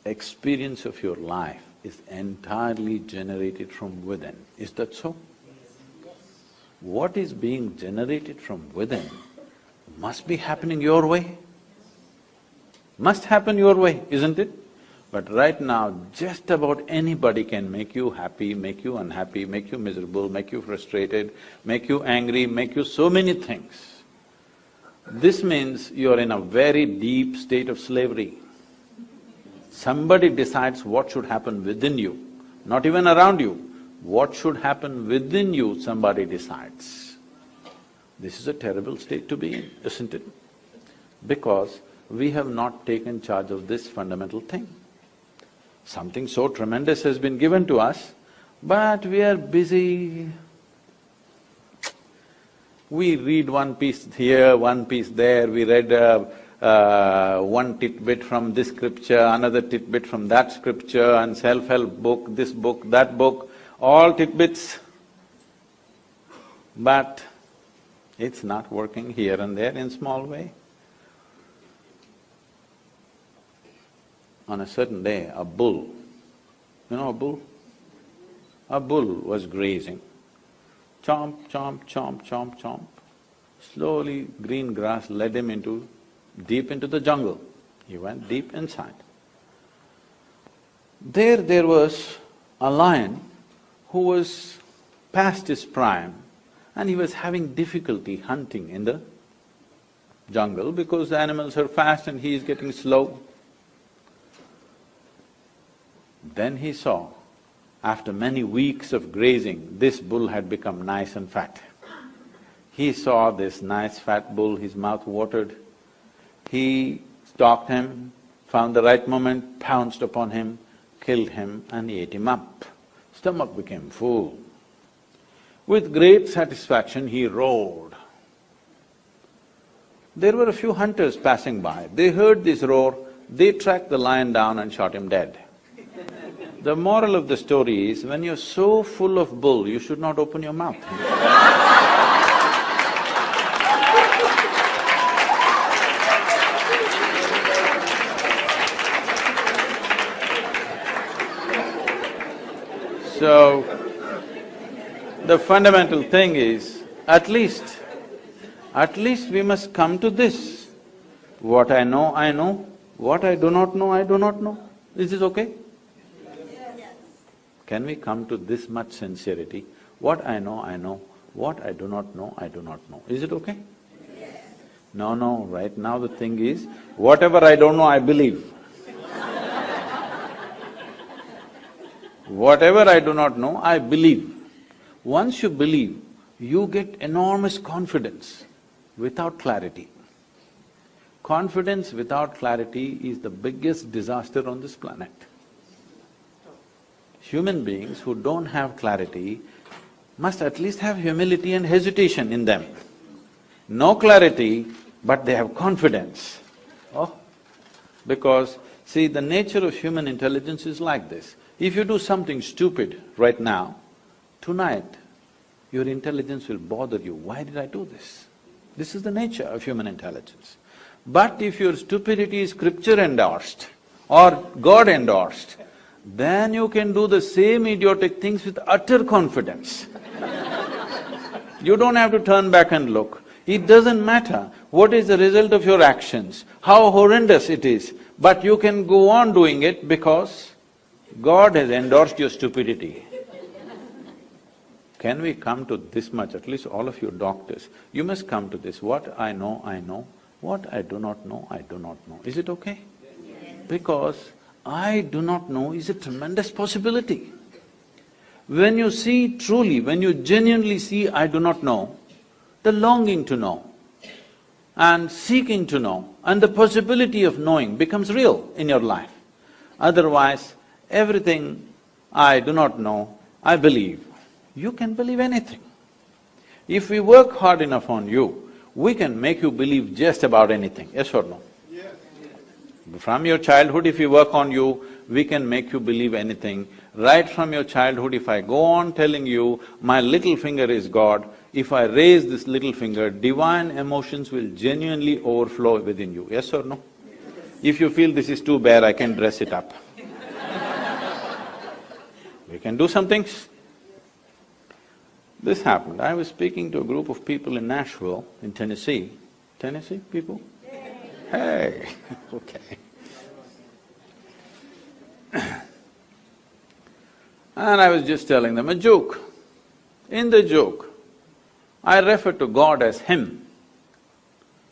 experience of your life is entirely generated from within. Is that so? What is being generated from within must be happening your way. Must happen your way, isn't it? But right now, just about anybody can make you happy, make you unhappy, make you miserable, make you frustrated, make you angry, make you so many things. This means you're in a very deep state of slavery. Somebody decides what should happen within you, not even around you. What should happen within you, somebody decides. This is a terrible state to be in, isn't it? Because we have not taken charge of this fundamental thing. Something so tremendous has been given to us, but we are busy. We read one piece here, one piece there, we read one tidbit from this scripture, another tidbit from that scripture, and self-help book, this book, that book, all tidbits. But it's not working here and there in small way. On a certain day, a bull, you know a bull? A bull was grazing. Chomp, chomp, chomp, chomp, chomp. Slowly, green grass led him deep into the jungle. He went deep inside. There was a lion who was past his prime and he was having difficulty hunting in the jungle because the animals are fast and he is getting slow. Then he saw, after many weeks of grazing, this bull had become nice and fat. He saw this nice fat bull, his mouth watered. He stalked him, found the right moment, pounced upon him, killed him and ate him up. Stomach became full. With great satisfaction, he roared. There were a few hunters passing by. They heard this roar, they tracked the lion down and shot him dead. The moral of the story is, when you're so full of bull, you should not open your mouth. So, the fundamental thing is, at least we must come to this. What I know, I know. What I do not know, I do not know. Is this okay? Can we come to this much sincerity? What I know, I know. What I do not know, I do not know. Is it okay? Yes. No, right now the thing is, whatever I don't know, I believe. Whatever I do not know, I believe. Once you believe, you get enormous confidence without clarity. Confidence without clarity is the biggest disaster on this planet. Human beings who don't have clarity must at least have humility and hesitation in them. No clarity, but they have confidence. Oh, because see, the nature of human intelligence is like this. If you do something stupid right now, tonight your intelligence will bother you. Why did I do this? This is the nature of human intelligence. But if your stupidity is scripture endorsed or God endorsed, then you can do the same idiotic things with utter confidence. You don't have to turn back and look. It doesn't matter what is the result of your actions, how horrendous it is, but you can go on doing it because God has endorsed your stupidity. Can we come to this much, at least all of you doctors, you must come to this, what I know, I know, what I do not know, I do not know. Is it okay? Yes. Because I do not know is a tremendous possibility. When you see truly, when you genuinely see I do not know, the longing to know and seeking to know and the possibility of knowing becomes real in your life. Otherwise, everything I do not know, I believe. You can believe anything. If we work hard enough on you, we can make you believe just about anything, yes or no? Yes. From your childhood, if we work on you, we can make you believe anything. Right from your childhood, if I go on telling you, my little finger is God, if I raise this little finger, divine emotions will genuinely overflow within you, yes or no? Yes. If you feel this is too bare, I can dress it up. we can do some things. This happened. I was speaking to a group of people in Nashville, in Tennessee. Tennessee people? Hey, okay. And I was just telling them a joke. In the joke, I referred to God as Him.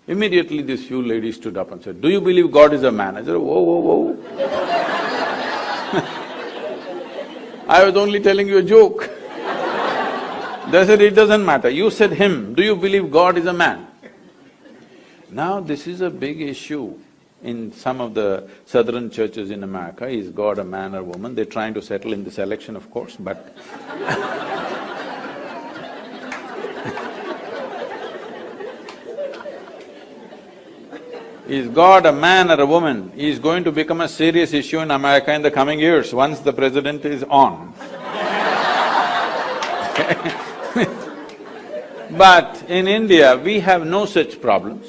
Immediately these few ladies stood up and said, "Do you believe God is a man?" I said, "Whoa, whoa, whoa." I was only telling you a joke. They said, "It doesn't matter, you said Him, do you believe God is a man?" Now this is a big issue in some of the southern churches in America. Is God a man or woman? They're trying to settle in this election, of course, but is God a man or a woman is going to become a serious issue in America in the coming years, once the president is on. But in India, we have no such problems.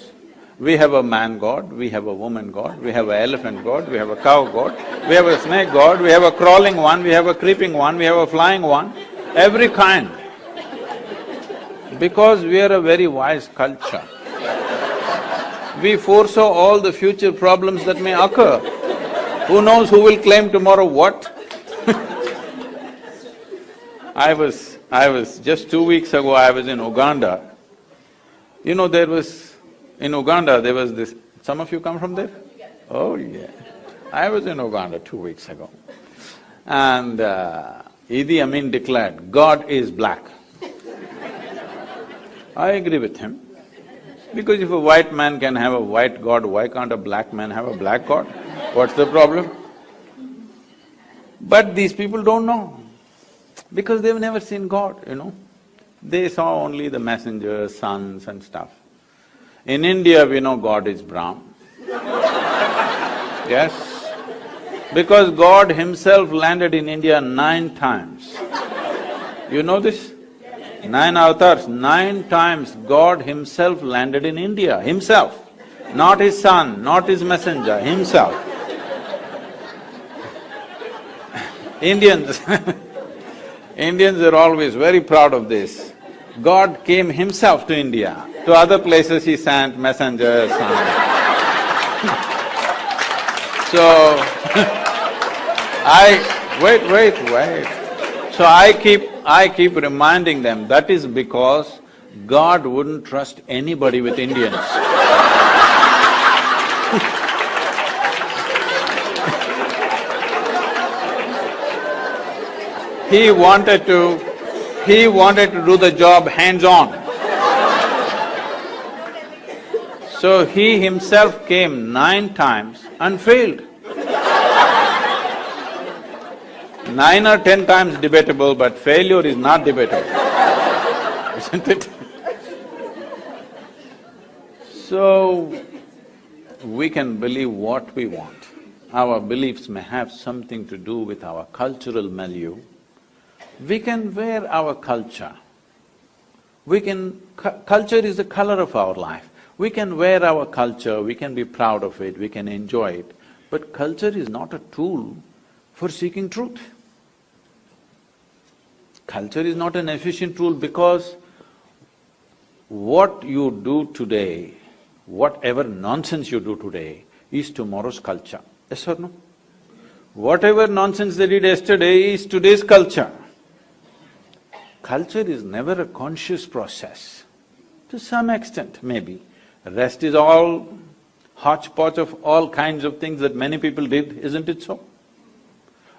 We have a man god, we have a woman god, we have an elephant god, we have a cow god, we have a snake god, we have a crawling one, we have a creeping one, we have a flying one, every kind. Because we are a very wise culture, we foresaw all the future problems that may occur. Who knows who will claim tomorrow what? I was just 2 weeks ago, I was in Uganda. You know, in Uganda there was this… Some of you come from there? Oh yeah. I was in Uganda 2 weeks ago. And Idi Amin declared, "God is black." I agree with him. Because if a white man can have a white god, why can't a black man have a black god? What's the problem? But these people don't know, because they've never seen God, you know. They saw only the messengers, sons and stuff. In India, we know God is Brahm. Yes? Because God Himself landed in India 9 times. You know this? 9 avatars, 9 times God Himself landed in India, Himself. Not His son, not His messenger, Himself. Indians Indians are always very proud of this. God came Himself to India. To other places He sent messengers, sons. So, wait. So I keep reminding them, that is because God wouldn't trust anybody with Indians. He wanted to do the job hands-on. So He Himself came 9 times and failed. 9 or 10 times debatable, but failure is not debatable, isn't it? So, we can believe what we want. Our beliefs may have something to do with our cultural milieu. We can wear our culture. Culture is the color of our life. We can wear our culture, we can be proud of it, we can enjoy it, but culture is not a tool for seeking truth. Culture is not an efficient tool, because what you do today, whatever nonsense you do today, is tomorrow's culture. Yes or no? Whatever nonsense they did yesterday is today's culture. Culture is never a conscious process. To some extent, maybe. The rest is all hodgepodge of all kinds of things that many people did, isn't it so?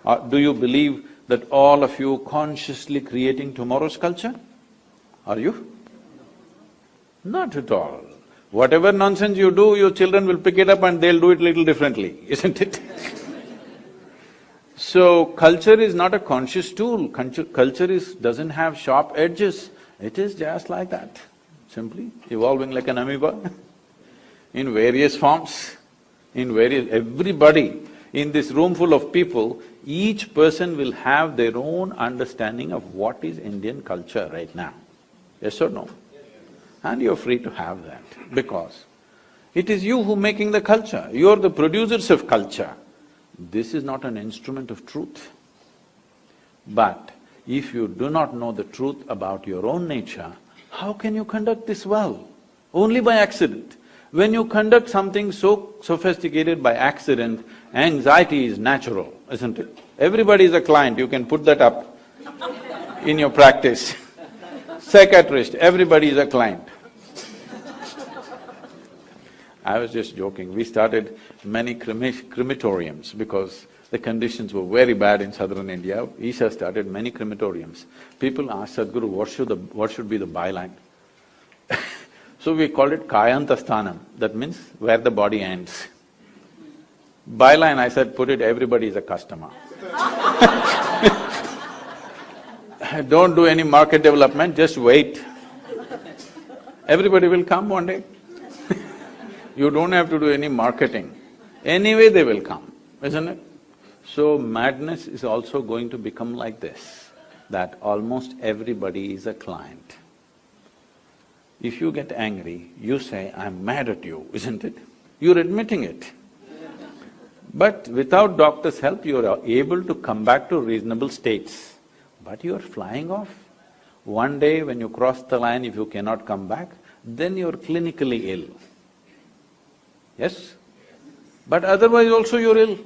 Or do you believe that all of you consciously creating tomorrow's culture? Are you? Not at all. Whatever nonsense you do, your children will pick it up and they'll do it little differently, isn't it? So, culture is not a conscious tool. Culture doesn't have sharp edges. It is just like that, simply evolving like an amoeba in various forms, everybody in this room full of people, each person will have their own understanding of what is Indian culture right now. Yes or no? And you're free to have that, because it is you who making the culture, you're the producers of culture. This is not an instrument of truth. But if you do not know the truth about your own nature, how can you conduct this well? Only by accident. When you conduct something so sophisticated by accident, anxiety is natural, isn't it? Everybody is a client, you can put that up in your practice. Psychiatrist, everybody is a client. I was just joking, we started many crematoriums because the conditions were very bad in southern India. Isha started many crematoriums. People asked Sadhguru, what should be the byline? So we called it Kayantasthanam, that means where the body ends. Byline, I said, put it, everybody is a customer. Don't do any market development, just wait. Everybody will come one day. You don't have to do any marketing. Anyway they will come, isn't it? So madness is also going to become like this, that almost everybody is a client. If you get angry, you say, I'm mad at you, isn't it? You're admitting it. But without doctor's help, you're able to come back to reasonable states. But you're flying off. One day when you cross the line, if you cannot come back, then you're clinically ill. Yes? But otherwise also you're ill.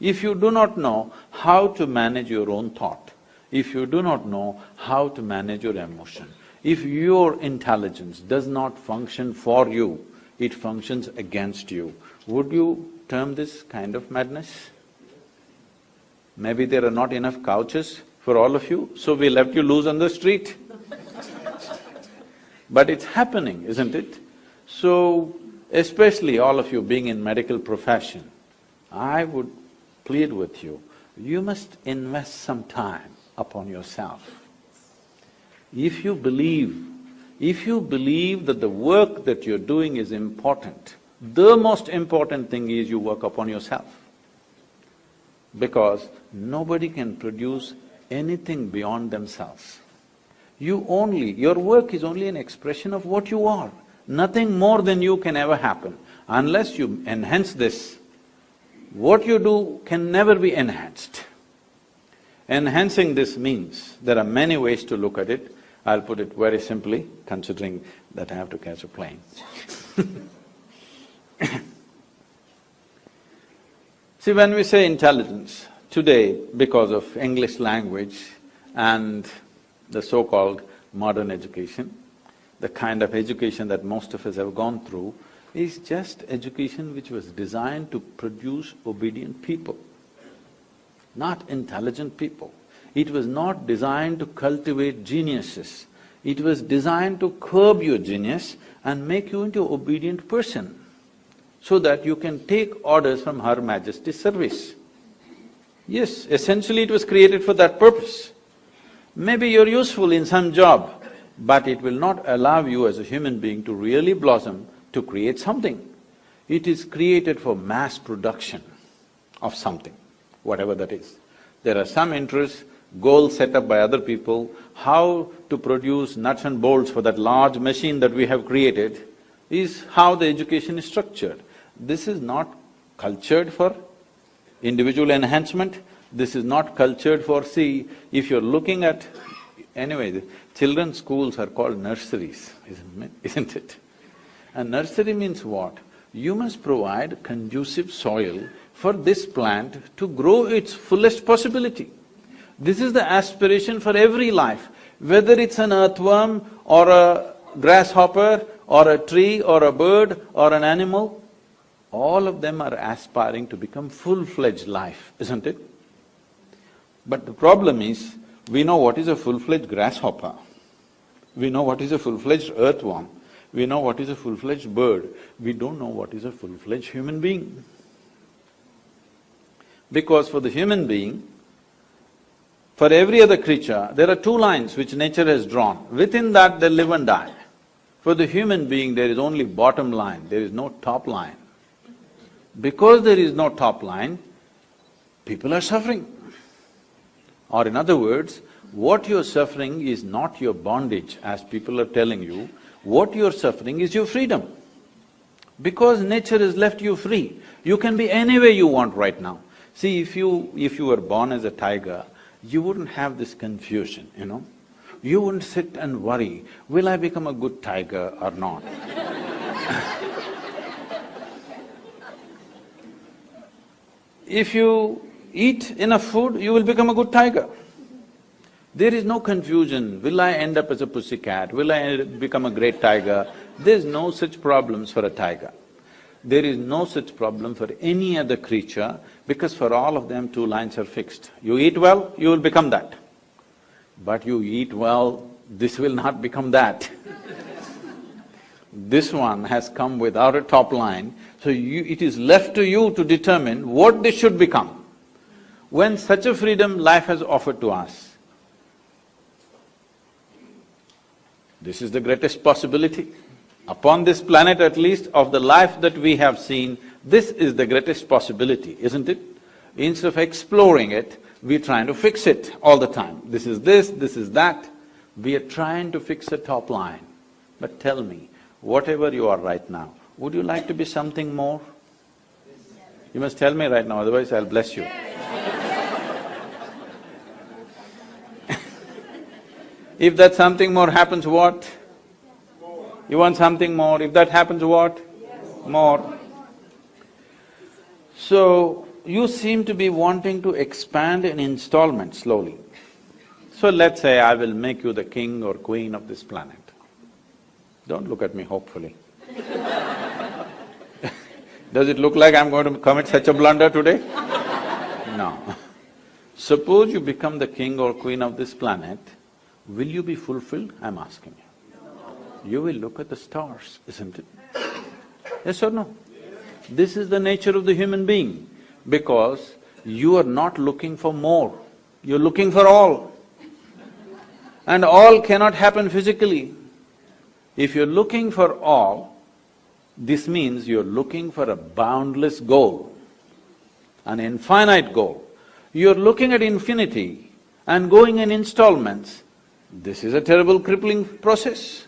If you do not know how to manage your own thought, if you do not know how to manage your emotion, if your intelligence does not function for you, it functions against you, would you term this kind of madness? Maybe there are not enough couches for all of you, so we left you loose on the street. But it's happening, isn't it? So, especially all of you being in medical profession, I would plead with you, you must invest some time upon yourself. If you believe that the work that you're doing is important, the most important thing is you work upon yourself. Because nobody can produce anything beyond themselves. Your work is only an expression of what you are. Nothing more than you can ever happen. Unless you enhance this, what you do can never be enhanced. Enhancing this means, there are many ways to look at it. I'll put it very simply, considering that I have to catch a plane. See, when we say intelligence, today, because of English language and the so-called modern education, the kind of education that most of us have gone through, is just education which was designed to produce obedient people, not intelligent people. It was not designed to cultivate geniuses. It was designed to curb your genius and make you into an obedient person, so that you can take orders from Her Majesty's service. Yes, essentially it was created for that purpose. Maybe you're useful in some job, but it will not allow you as a human being to really blossom, to create something. It is created for mass production of something, whatever that is. There are some interests, goals set up by other people, how to produce nuts and bolts for that large machine that we have created is how the education is structured. This is not cultured for individual enhancement, this is not cultured for… See, if you're looking at… Anyway, the children's schools are called nurseries, isn't it? A nursery means what? You must provide conducive soil for this plant to grow its fullest possibility. This is the aspiration for every life, whether it's an earthworm or a grasshopper or a tree or a bird or an animal, all of them are aspiring to become full-fledged life, isn't it? But the problem is, we know what is a full-fledged grasshopper, we know what is a full-fledged earthworm, we know what is a full-fledged bird, we don't know what is a full-fledged human being. Because for the human being, for every other creature, there are two lines which nature has drawn. Within that they live and die. For the human being, there is only bottom line, there is no top line. Because there is no top line, people are suffering. Or in other words, what you're suffering is not your bondage, as people are telling you, what you're suffering is your freedom. Because nature has left you free, you can be any way you want right now. See, if you were born as a tiger, you wouldn't have this confusion, you know. You wouldn't sit and worry, will I become a good tiger or not? If you eat enough food, you will become a good tiger. There is no confusion, will I end up as a pussycat, will I become a great tiger? There's no such problems for a tiger. There is no such problem for any other creature, because for all of them, two lines are fixed. You eat well, you will become that. But you eat well, this will not become that. This one has come without a top line, so it is left to you to determine what this should become. When such a freedom life has offered to us, this is the greatest possibility. Upon this planet at least, of the life that we have seen, this is the greatest possibility, isn't it? Instead of exploring it, we're trying to fix it all the time. This is that. We are trying to fix a top line. But tell me, whatever you are right now, would you like to be something more? You must tell me right now, otherwise I'll bless you. If that something more happens, what? You want something more, if that happens, what? More. So, you seem to be wanting to expand in installments slowly. So let's say I will make you the king or queen of this planet. Don't look at me hopefully. Does it look like I'm going to commit such a blunder today? No. Suppose you become the king or queen of this planet, will you be fulfilled? I'm asking you. You will look at the stars, isn't it? Yes or no? This is the nature of the human being, because you are not looking for more, you're looking for all. And all cannot happen physically. If you're looking for all, this means you're looking for a boundless goal, an infinite goal. You're looking at infinity and going in installments. This is a terrible crippling process.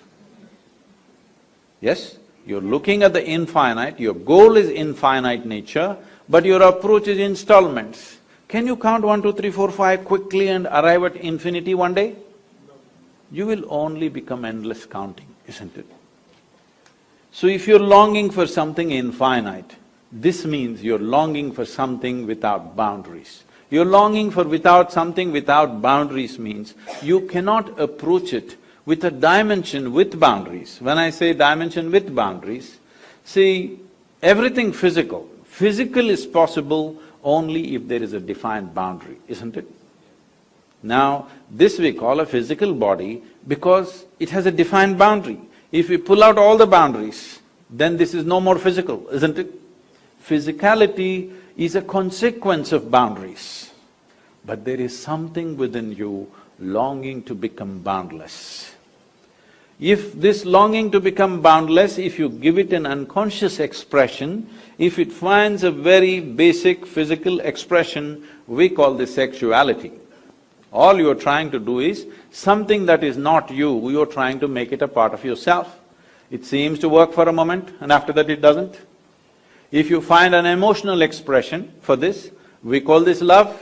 Yes, you're looking at the infinite, your goal is infinite nature, but your approach is installments. Can you count 1, 2, 3, 4, 5 quickly and arrive at infinity one day? You will only become endless counting, isn't it? So if you're longing for something infinite, this means you're longing for something without boundaries. You're longing for something without boundaries means you cannot approach it with a dimension with boundaries. When I say dimension with boundaries, see, everything physical is possible only if there is a defined boundary, isn't it? Now, this we call a physical body because it has a defined boundary. If we pull out all the boundaries, then this is no more physical, isn't it? Physicality is a consequence of boundaries, but there is something within you longing to become boundless. If this longing to become boundless, if you give it an unconscious expression, if it finds a very basic physical expression, we call this sexuality. All you're trying to do is something that is not you're trying to make it a part of yourself. It seems to work for a moment and after that it doesn't. If you find an emotional expression for this, we call this love.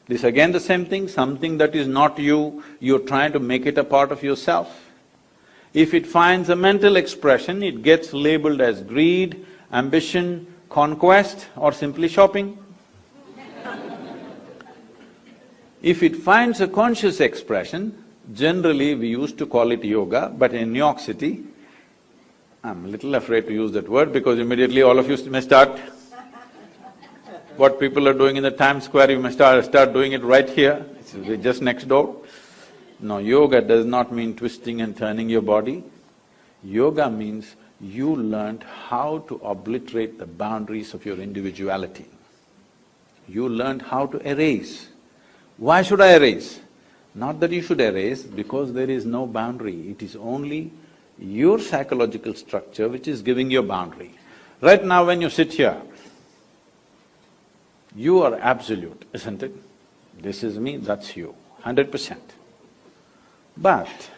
This again the same thing, something that is not you're trying to make it a part of yourself. If it finds a mental expression, it gets labeled as greed, ambition, conquest, or simply shopping. If it finds a conscious expression, generally we used to call it yoga, but in New York City, I'm a little afraid to use that word because immediately all of you may start what people are doing in the Times Square, you may start doing it right here, it's just next door. No, yoga does not mean twisting and turning your body. Yoga means you learned how to obliterate the boundaries of your individuality. You learned how to erase. Why should I erase? Not that you should erase, because there is no boundary, it is only your psychological structure which is giving you a boundary. Right now when you sit here, you are absolute, isn't it? This is me, that's you, 100%. But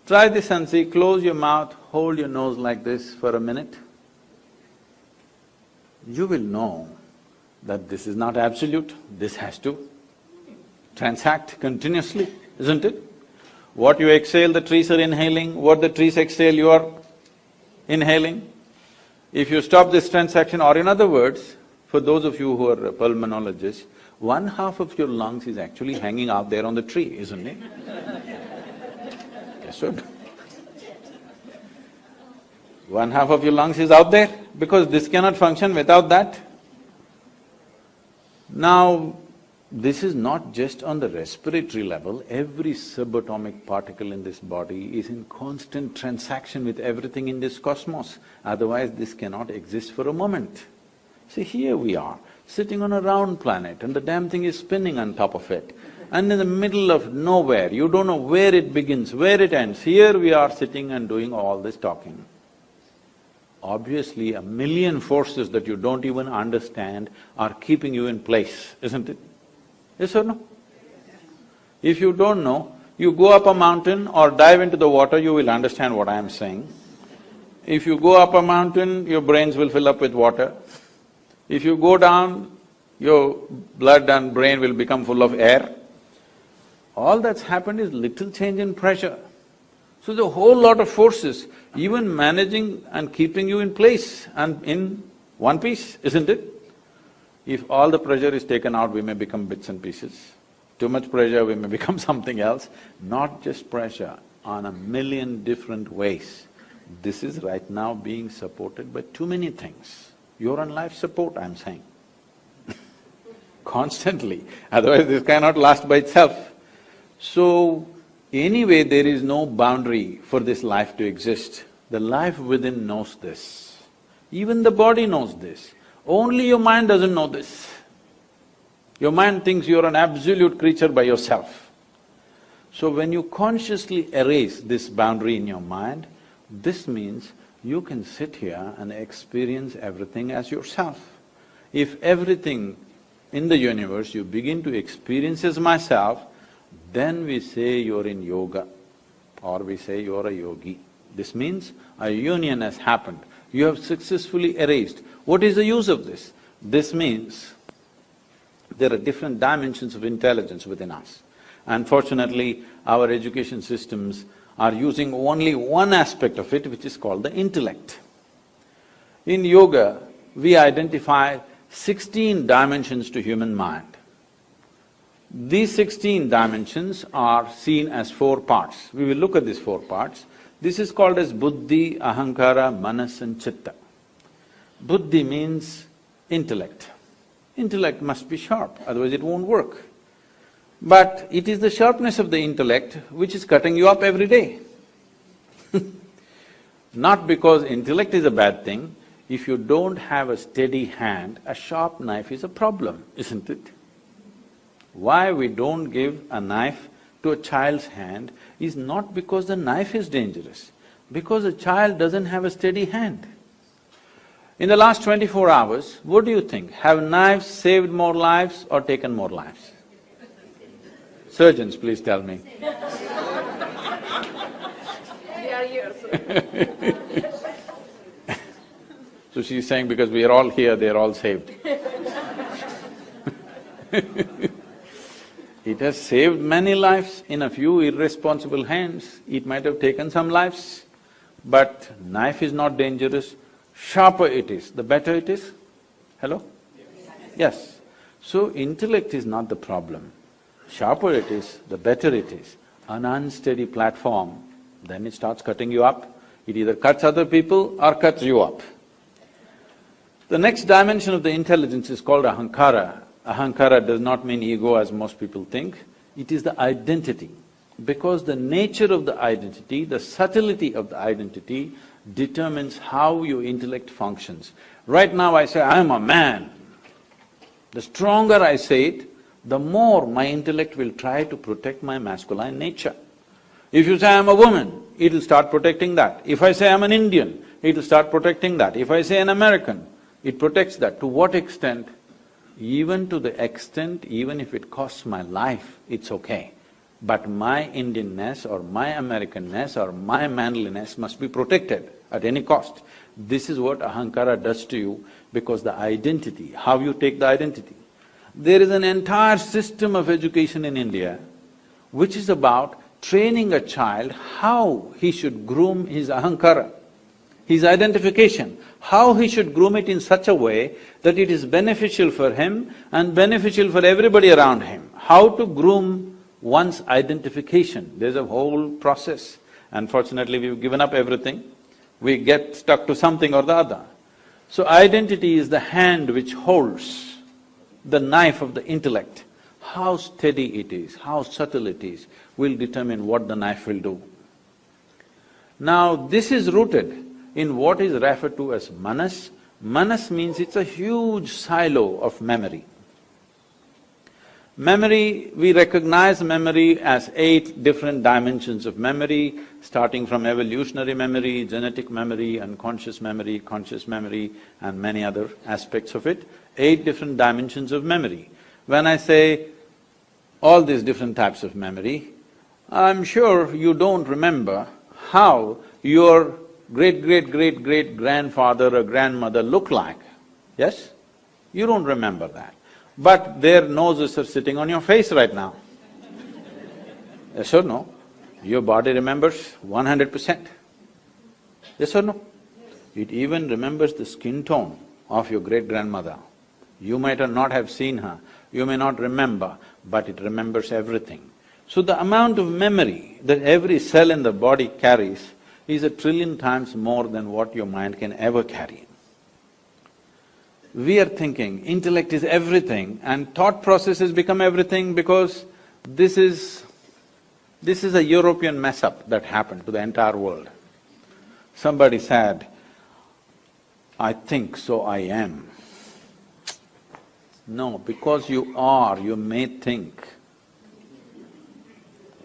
try this and see, close your mouth, hold your nose like this for a minute. You will know that this is not absolute, this has to transact continuously, isn't it? What you exhale, the trees are inhaling, what the trees exhale, you are inhaling. If you stop this transaction, or in other words, for those of you who are pulmonologists, one half of your lungs is actually hanging out there on the tree, isn't it? Yes or no? One half of your lungs is out there, because this cannot function without that. Now, this is not just on the respiratory level, every subatomic particle in this body is in constant transaction with everything in this cosmos, otherwise this cannot exist for a moment. See, here we are, sitting on a round planet and the damn thing is spinning on top of it. And in the middle of nowhere, you don't know where it begins, where it ends. Here we are sitting and doing all this talking. Obviously, a million forces that you don't even understand are keeping you in place, isn't it? Yes or no? If you don't know, you go up a mountain or dive into the water, you will understand what I am saying. If you go up a mountain, your brains will fill up with water. If you go down, your blood and brain will become full of air. All that's happened is little change in pressure. So there's a whole lot of forces, even managing and keeping you in place and in one piece, isn't it? If all the pressure is taken out, we may become bits and pieces. Too much pressure, we may become something else. Not just pressure, on a million different ways. This is right now being supported by too many things. You're on life support, I'm saying. Constantly, otherwise this cannot last by itself. So, anyway, there is no boundary for this life to exist. The life within knows this. Even the body knows this. Only your mind doesn't know this. Your mind thinks you're an absolute creature by yourself. So when you consciously erase this boundary in your mind, this means you can sit here and experience everything as yourself. If everything in the universe you begin to experience as myself, then we say you're in yoga, or we say you're a yogi. This means a union has happened. You have successfully erased. What is the use of this? This means there are different dimensions of intelligence within us. Unfortunately, our education systems are using only one aspect of it, which is called the intellect. In yoga, we identify 16 dimensions to human mind. These 16 dimensions are seen as 4 parts. We will look at these 4 parts. This is called as buddhi, ahankara, manas and chitta. Buddhi means intellect. Intellect must be sharp, otherwise it won't work. But it is the sharpness of the intellect which is cutting you up every day. Not because intellect is a bad thing, if you don't have a steady hand, a sharp knife is a problem, isn't it? Why we don't give a knife to a child's hand is not because the knife is dangerous, because a child doesn't have a steady hand. In the last 24 hours, what do you think? Have knives saved more lives or taken more lives? Surgeons, please tell me. They are here. So she's saying because we are all here, they are all saved. It has saved many lives in a few irresponsible hands. It might have taken some lives, but knife is not dangerous. Sharper it is, the better it is. Hello? Yes. So intellect is not the problem. Sharper it is, the better it is. An unsteady platform, then it starts cutting you up. It either cuts other people or cuts you up. The next dimension of the intelligence is called ahankara. Ahankara does not mean ego as most people think. It is the identity. Because the nature of the identity, the subtlety of the identity determines how your intellect functions. Right now I say, I am a man. The stronger I say it, the more my intellect will try to protect my masculine nature. If you say I am a woman, it'll start protecting that. If I say I'm an Indian, it'll start protecting that. If I say an American, it protects that. To what extent? Even to the extent, even if it costs my life, it's okay. But my Indianness or my Americanness or my manliness must be protected at any cost. This is what ahankara does to you, because the identity, how you take the identity. There is an entire system of education in India which is about training a child how he should groom his ahankara, his identification, how he should groom it in such a way that it is beneficial for him and beneficial for everybody around him. How to groom one's identification, there's a whole process. Unfortunately, we've given up everything, we get stuck to something or the other. So identity is the hand which holds the knife of the intellect. How steady it is, how subtle it is, will determine what the knife will do. Now, this is rooted in what is referred to as manas. Manas means it's a huge silo of memory. Memory, we recognize memory as 8 different dimensions of memory, starting from evolutionary memory, genetic memory, unconscious memory, conscious memory, and many other aspects of it. 8 different dimensions of memory. When I say all these different types of memory, I'm sure you don't remember how your great-great-great-great-grandfather or grandmother looked like, yes? You don't remember that. But their noses are sitting on your face right now. Yes or no? Your body remembers 100%. Yes or no? It even remembers the skin tone of your great-grandmother. You might not have seen her, you may not remember, but it remembers everything. So the amount of memory that every cell in the body carries is 1,000,000,000,000 times more than what your mind can ever carry. We are thinking intellect is everything and thought processes become everything because this is a European mess-up that happened to the entire world. Somebody said, "I think, so I am." No, because you are, you may think.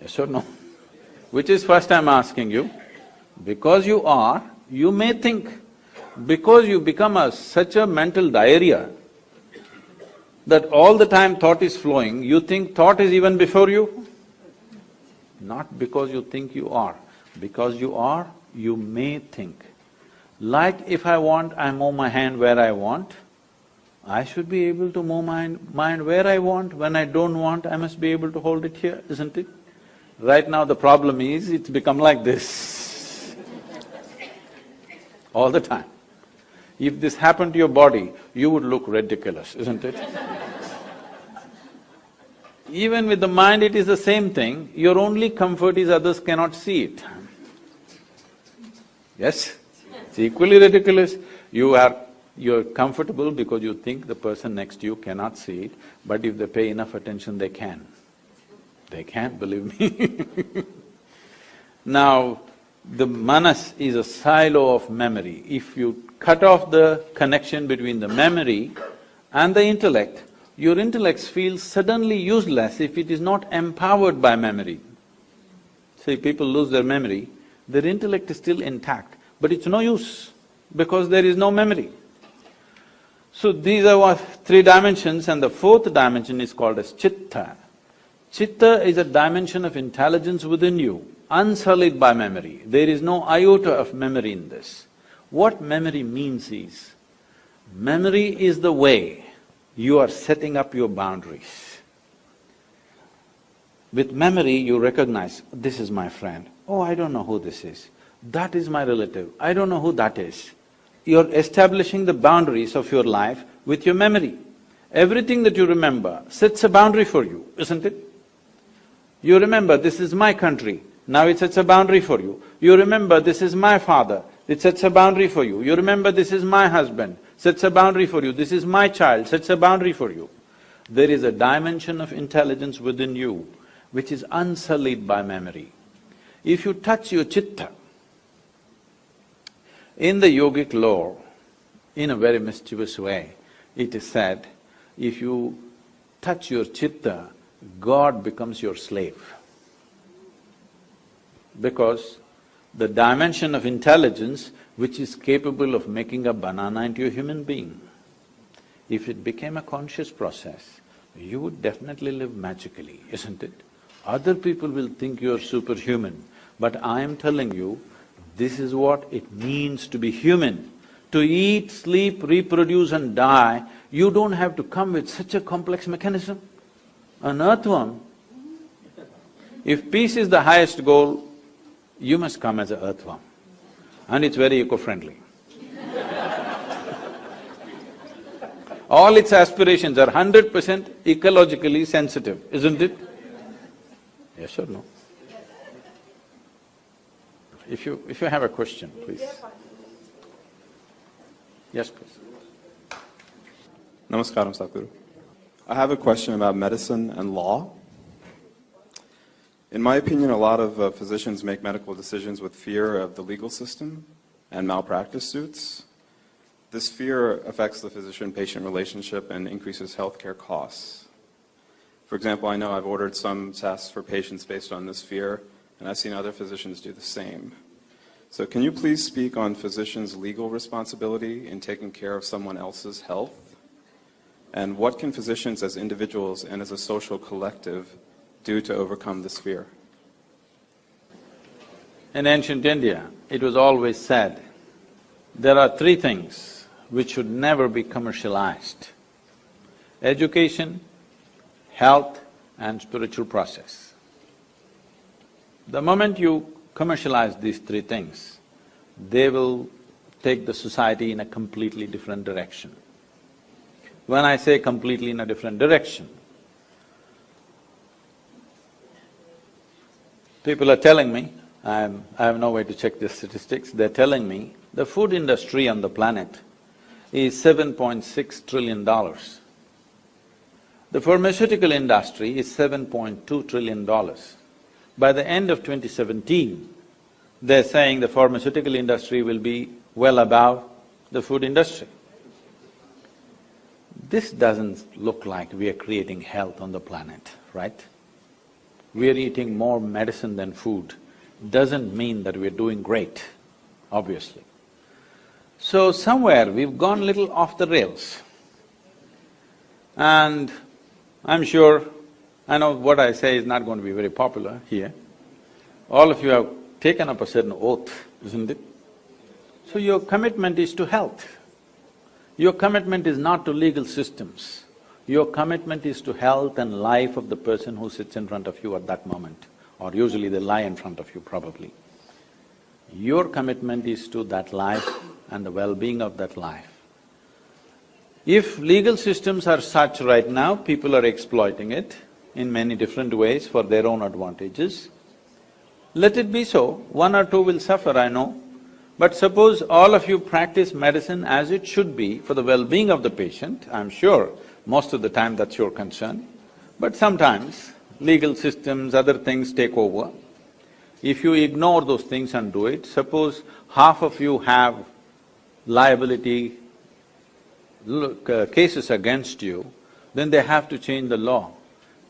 Yes or no? Which is first I'm asking you. Because you are, you may think. Because you become such a mental diarrhea that all the time thought is flowing, you think thought is even before you? Not because you think you are. Because you are, you may think. Like if I want, I move my hand where I want, I should be able to move my mind where I want. When I don't want, I must be able to hold it here, isn't it? Right now the problem is, it's become like this all the time. If this happened to your body, you would look ridiculous, isn't it? Even with the mind it is the same thing, your only comfort is others cannot see it. Yes? It's equally ridiculous. You're comfortable because you think the person next to you cannot see it, but if they pay enough attention, they can. They can, believe me. Now, the manas is a silo of memory. If you cut off the connection between the memory and the intellect, your intellect feels suddenly useless if it is not empowered by memory. See, people lose their memory, their intellect is still intact, but it's no use because there is no memory. So these are what 3 dimensions, and the 4th dimension is called as chitta. Chitta is a dimension of intelligence within you, unsullied by memory. There is no iota of memory in this. What memory means is, memory is the way you are setting up your boundaries. With memory, you recognize, this is my friend, oh, I don't know who this is, that is my relative, I don't know who that is. You're establishing the boundaries of your life with your memory. Everything that you remember sets a boundary for you, isn't it? You remember, this is my country, now it sets a boundary for you. You remember, this is my father, it sets a boundary for you. You remember, this is my husband, sets a boundary for you. This is my child, sets a boundary for you. There is a dimension of intelligence within you which is unsullied by memory. If you touch your chitta, in the yogic lore, in a very mischievous way, it is said, if you touch your chitta, God becomes your slave. Because the dimension of intelligence which is capable of making a banana into a human being, if it became a conscious process, you would definitely live magically, isn't it? Other people will think you're superhuman, but I am telling you, this is what it means to be human. to eat, sleep, reproduce and die, you don't have to come with such a complex mechanism. An earthworm, if peace is the highest goal, you must come as an earthworm, and it's very eco-friendly. All its aspirations are 100% ecologically sensitive, isn't it? Yes or no? If you have a question, please. Yes, please. Namaskaram, Sadhguru. I have a question about medicine and law. In my opinion, a lot of physicians make medical decisions with fear of the legal system and malpractice suits. This fear affects the physician-patient relationship and increases healthcare costs. For example, I know I've ordered some tests for patients based on this fear, and I've seen other physicians do the same. So can you please speak on physicians' legal responsibility in taking care of someone else's health? And what can physicians as individuals and as a social collective do to overcome this fear? In ancient India, it was always said, there are three things which should never be commercialized: education, health and spiritual process. The moment you commercialize these three things, they will take the society in a completely different direction. When I say completely in a different direction, people are telling me, I have no way to check the statistics, they're telling me the food industry on the planet is $7.6 trillion. The pharmaceutical industry is $7.2 trillion. By the end of 2017, they're saying the pharmaceutical industry will be well above the food industry. This doesn't look like we are creating health on the planet, right? We are eating more medicine than food. Doesn't mean that we're doing great, obviously. So somewhere we've gone little off the rails. And I'm sure, I know what I say is not going to be very popular here. All of you have taken up a certain oath, isn't it? So your commitment is to health. Your commitment is not to legal systems. Your commitment is to health and life of the person who sits in front of you at that moment, or usually they lie in front of you probably. Your commitment is to that life and the well-being of that life. If legal systems are such right now, people are exploiting it in many different ways for their own advantages. Let it be so, one or two will suffer, I know. But suppose all of you practice medicine as it should be for the well-being of the patient, I'm sure most of the time that's your concern. But sometimes legal systems, other things take over. If you ignore those things and do it, suppose half of you have liability cases against you, then they have to change the law.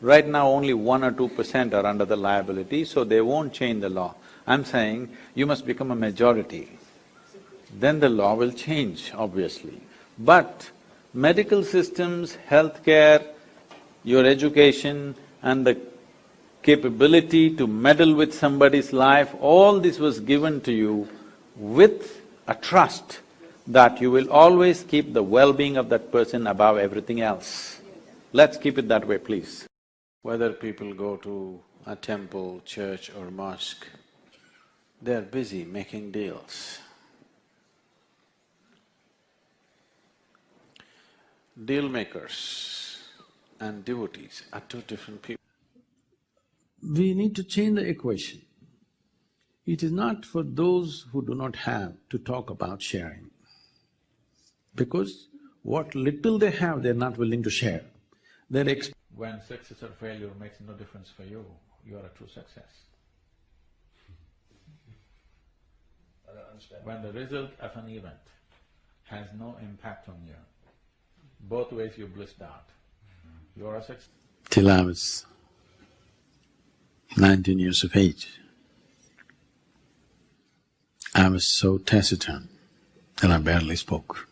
Right now only 1 or 2% are under the liability, so they won't change the law. I'm saying you must become a majority, then the law will change, obviously. But medical systems, healthcare, your education and the capability to meddle with somebody's life, all this was given to you with a trust that you will always keep the well-being of that person above everything else. Let's keep it that way, please. Whether people go to a temple, church or mosque, they're busy making deals. Deal makers and devotees are two different people. We need to change the equation. It is not for those who do not have to talk about sharing, because what little they have, they're not willing to share. When success or failure makes no difference for you, you are a true success. I don't understand. When the result of an event has no impact on you, both ways you blissed out, you are a success. Till I was 19 years of age, I was so taciturn that I barely spoke.